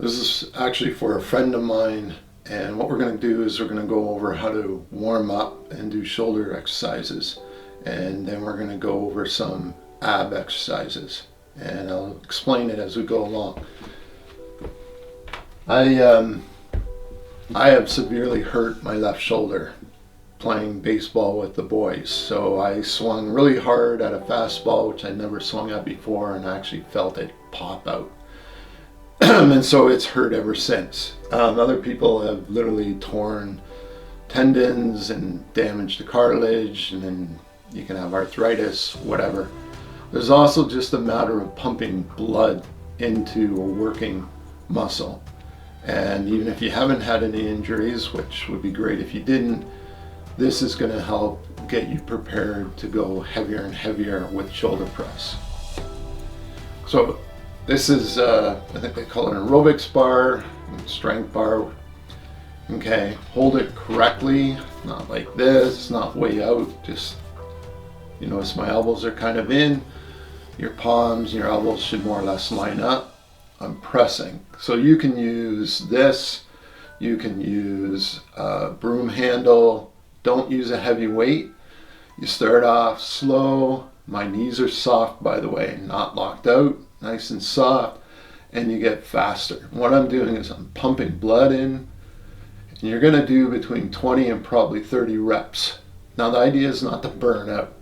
This is actually for a friend of mine, and what we're going to do is we're going to go over how to warm up and do shoulder exercises, and then we're going to go over some ab exercises, and I'll explain it as we go along. I have severely hurt my left shoulder playing baseball with the boys, so I swung really hard at a fastball, which I'd never swung at before, and I actually felt it pop out. And so it's hurt ever since. Other people have literally torn tendons and damaged the cartilage, and then you can have arthritis, whatever. There's also just a matter of pumping blood into a working muscle. And even if you haven't had any injuries, which would be great if you didn't, this is going to help get you prepared to go heavier and heavier with shoulder press. So this is, I think they call it an aerobics bar, strength bar. Okay, hold it correctly, not like this, not way out, just, you notice my elbows are kind of in, your palms, your elbows should more or less line up. I'm pressing. So you can use this, you can use a broom handle, don't use a heavy weight. You start off slow, my knees are soft by the way, not locked out. Nice and soft, and you get faster. What I'm doing is I'm pumping blood in, and you're going to do between 20 and probably 30 reps. Now the idea is not to burn out.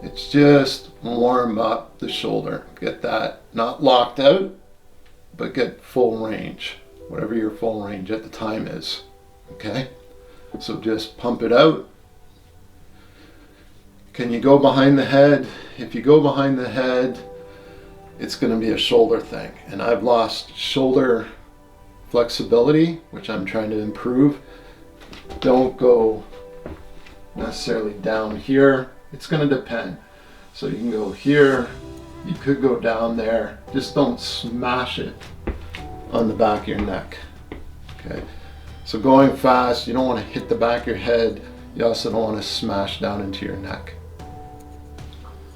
It's just warm up the shoulder. Get that not locked out, but get full range, whatever your full range at the time is. Okay? So just pump it out. Can you go behind the head? If you go behind the head, it's going to be a shoulder thing, and I've lost shoulder flexibility, which I'm trying to improve. Don't go necessarily down here. It's going to depend. So you can go here, you could go down there. Just don't smash it on the back of your neck. Okay. So going fast, you don't want to hit the back of your head. You also don't want to smash down into your neck.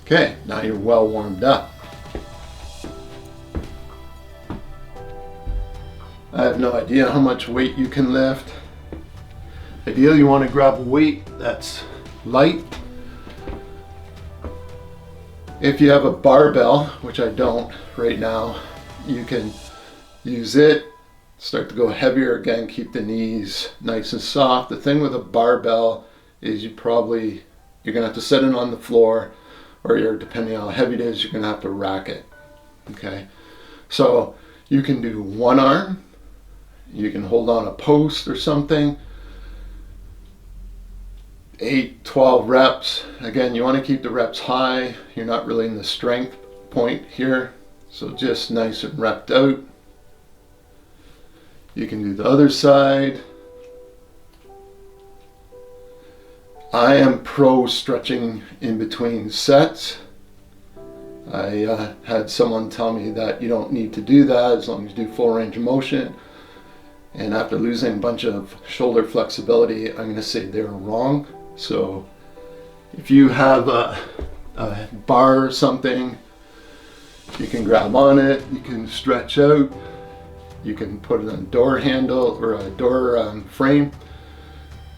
Okay, now you're well warmed up. I have no idea how much weight you can lift. Ideally, you want to grab a weight that's light. If you have a barbell, which I don't right now, you can use it. Start to go heavier again, keep the knees nice and soft. The thing with a barbell is you're going to have to set it on the floor, or depending on how heavy it is, you're going to have to rack it. Okay, so you can do one arm. You can hold on a post or something. 8, 12 reps. Again, you want to keep the reps high. You're not really in the strength point here. So just nice and repped out. You can do the other side. I am pro stretching in between sets. I had someone tell me that you don't need to do that as long as you do full range of motion. And after losing a bunch of shoulder flexibility, I'm going to say they're wrong. So if you have a bar or something, you can grab on it, you can stretch out, you can put it on a door handle or a door frame,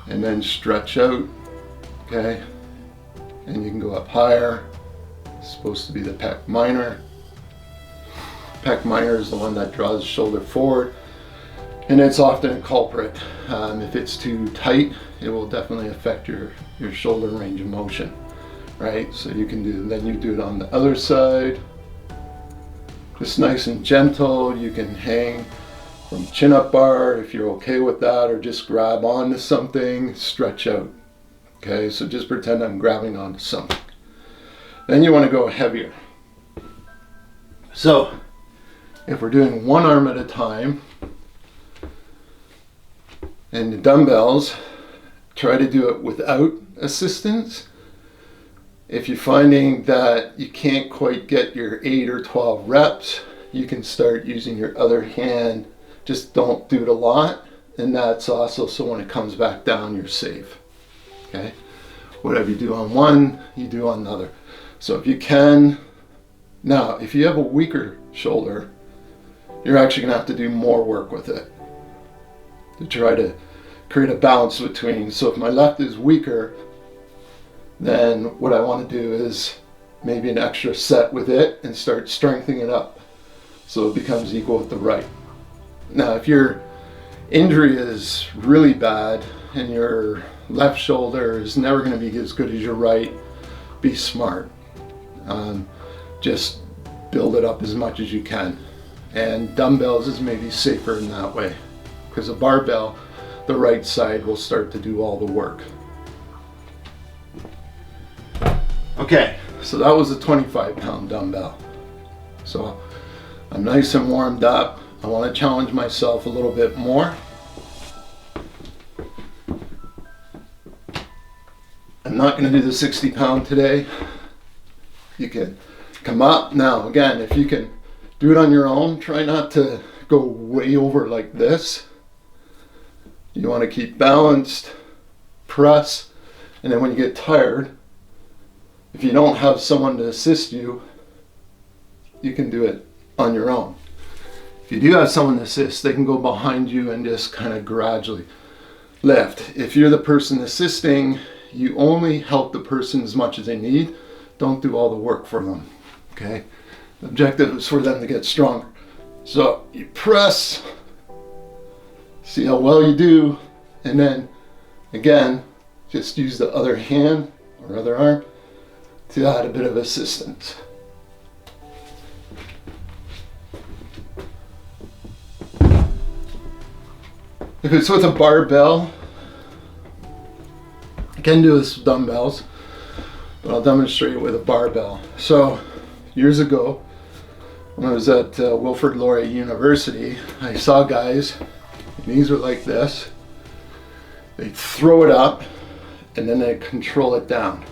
and then stretch out, okay? And you can go up higher. It's supposed to be the pec minor. Pec minor is the one that draws the shoulder forward. And it's often a culprit. If it's too tight, it will definitely affect your shoulder range of motion, right? So you can then you do it on the other side. Just nice and gentle. You can hang from chin up bar if you're okay with that, or just grab onto something, stretch out. Okay, so just pretend I'm grabbing onto something. Then you want to go heavier. So if we're doing one arm at a time, and the dumbbells, try to do it without assistance. If you're finding that you can't quite get your 8 or 12 reps, you can start using your other hand. Just don't do it a lot, and that's also so when it comes back down, you're safe. Okay? Whatever you do on one, you do on another. So if you can, now if you have a weaker shoulder, you're actually going to have to do more work with it to try to create a balance between. So if my left is weaker, then what I want to do is maybe an extra set with it and start strengthening it up so it becomes equal with the right. Now, if your injury is really bad and your left shoulder is never going to be as good as your right, be smart. Just build it up as much as you can. And dumbbells is maybe safer in that way, because a barbell, the right side will start to do all the work. Okay, so that was a 25-pound dumbbell. So I'm nice and warmed up. I want to challenge myself a little bit more. I'm not going to do the 60-pound today. You can come up. Now, again, if you can do it on your own, try not to go way over like this. You want to keep balanced, press, and then when you get tired, if you don't have someone to assist you, you can do it on your own. If you do have someone to assist, they can go behind you and just kind of gradually lift. If you're the person assisting, you only help the person as much as they need. Don't do all the work for them, okay? The objective is for them to get stronger. So you press, see how well you do, and then again, just use the other hand or other arm to add a bit of assistance. If it's with a barbell, I can do this with dumbbells, but I'll demonstrate it with a barbell. So years ago, when I was at Wilfrid Laurier University, I saw guys, knees were like this, they'd throw it up and then they'd control it down.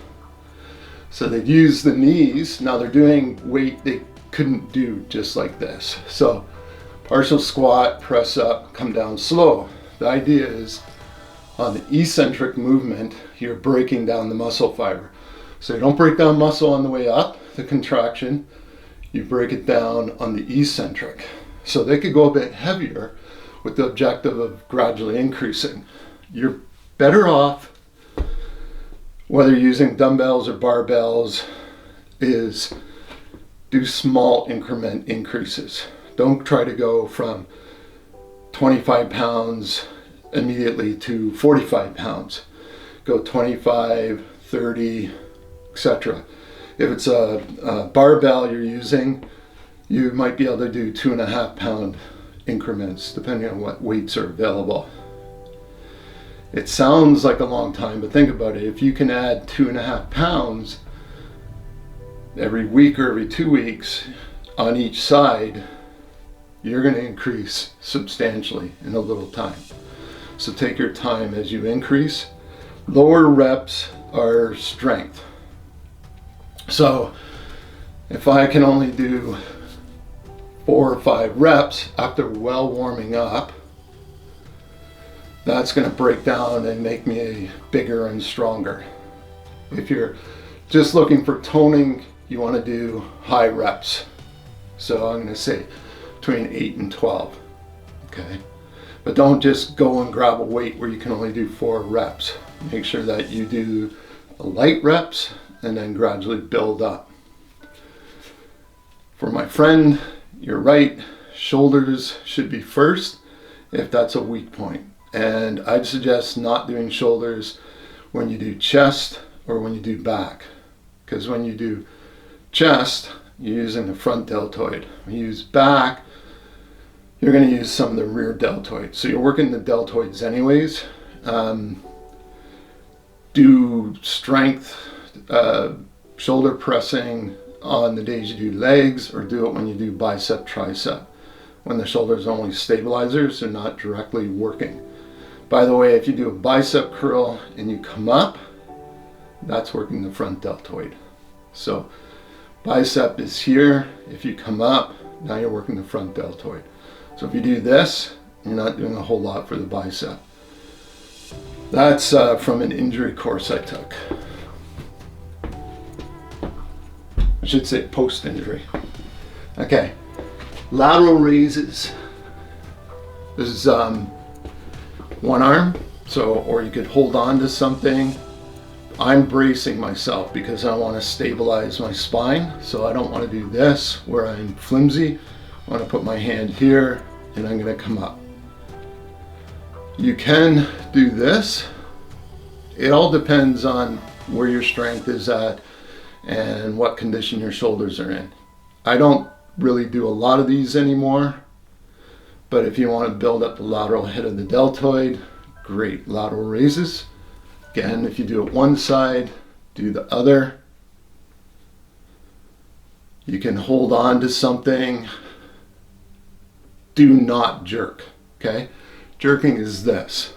So they'd use the knees. Now they're doing weight they couldn't do just like this. So partial squat, press up, come down slow. The idea is on the eccentric movement, you're breaking down the muscle fiber. So you don't break down muscle on the way up, the contraction, you break it down on the eccentric. So they could go a bit heavier with the objective of gradually increasing. You're better off, whether you're using dumbbells or barbells, is do small increment increases. Don't try to go from 25 pounds immediately to 45 pounds. Go 25, 30, etc. If it's a barbell you're using, you might be able to do 2.5 pound increments depending on what weights are available. It sounds like a long time, but think about it. If you can add 2.5 pounds every week or every 2 weeks on each side, you're going to increase substantially in a little time. So take your time as you increase. Lower reps are strength. So if I can only do 4 or 5 reps after well warming up, that's going to break down and make me bigger and stronger. If you're just looking for toning, you want to do high reps. So I'm going to say between 8 and 12. Okay. But don't just go and grab a weight where you can only do 4 reps. Make sure that you do light reps and then gradually build up. For my friend, you're right, shoulders should be first if that's a weak point. And I'd suggest not doing shoulders when you do chest or when you do back. Because when you do chest, you're using the front deltoid. When you use back, you're going to use some of the rear deltoid. So you're working the deltoids anyways. Do strength, shoulder pressing on the days you do legs, or do it when you do bicep, tricep. When the shoulders are only stabilizers, they're not directly working. By the way, if you do a bicep curl and you come up, that's working the front deltoid. So bicep is here. If you come up, now you're working the front deltoid. So if you do this, you're not doing a whole lot for the bicep. That's from an injury course I took. I should say post-injury. Okay, Lateral raises. This is one arm, or you could hold on to something. I'm bracing myself because I want to stabilize my spine, so I don't want to do this where I'm flimsy. I want to put my hand here and I'm going to come up. You can do this. It all depends on where your strength is at and what condition your shoulders are in. I don't really do a lot of these anymore, but if you want to build up the lateral head of the deltoid, great. Lateral raises. Again, if you do it one side, do the other. You can hold on to something. Do not jerk, okay? Jerking is this.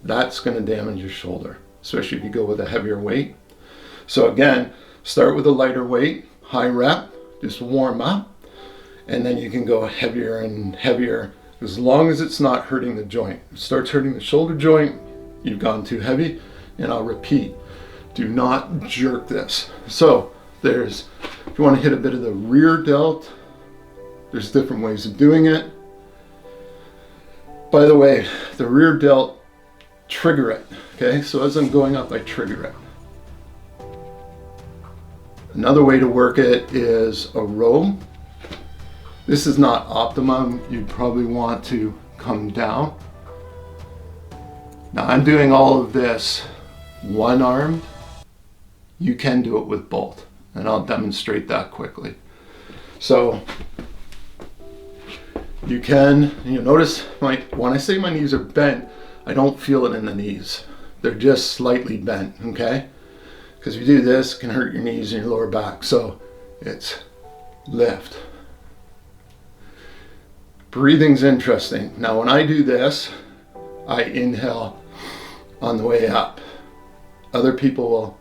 That's going to damage your shoulder, especially if you go with a heavier weight. So again, start with a lighter weight, high rep, just warm up, and then you can go heavier and heavier as long as it's not hurting the joint. If it starts hurting the shoulder joint, you've gone too heavy. And I'll repeat, do not jerk this. So if you want to hit a bit of the rear delt, there's different ways of doing it. By the way, the rear delt, trigger it, okay? So as I'm going up, I trigger it. Another way to work it is a row. This is not optimum. You'd probably want to come down. Now I'm doing all of this one armed. You can do it with both, and I'll demonstrate that quickly. So you notice when I say my knees are bent, I don't feel it in the knees. They're just slightly bent, okay? Because if you do this, it can hurt your knees and your lower back. So it's lift. Breathing's interesting. Now when I do this, I inhale on the way up. Other people will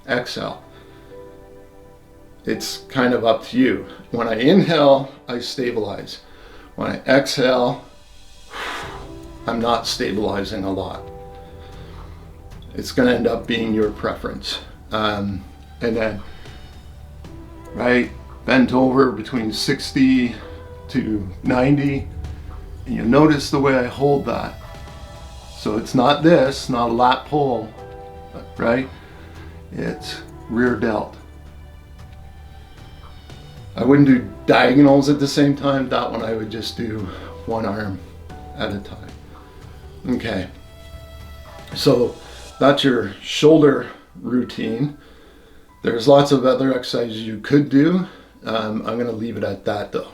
exhale. It's kind of up to you. When I inhale, I stabilize. When I exhale, I'm not stabilizing a lot. It's going to end up being your preference. And then, right, bent over between 60 to 90. And you notice the way I hold that. So it's not this, not a lat pull, right? It's rear delt. I wouldn't do diagonals at the same time. That one I would just do one arm at a time. Okay, so that's your shoulder routine. There's lots of other exercises you could do. I'm going to leave it at that though.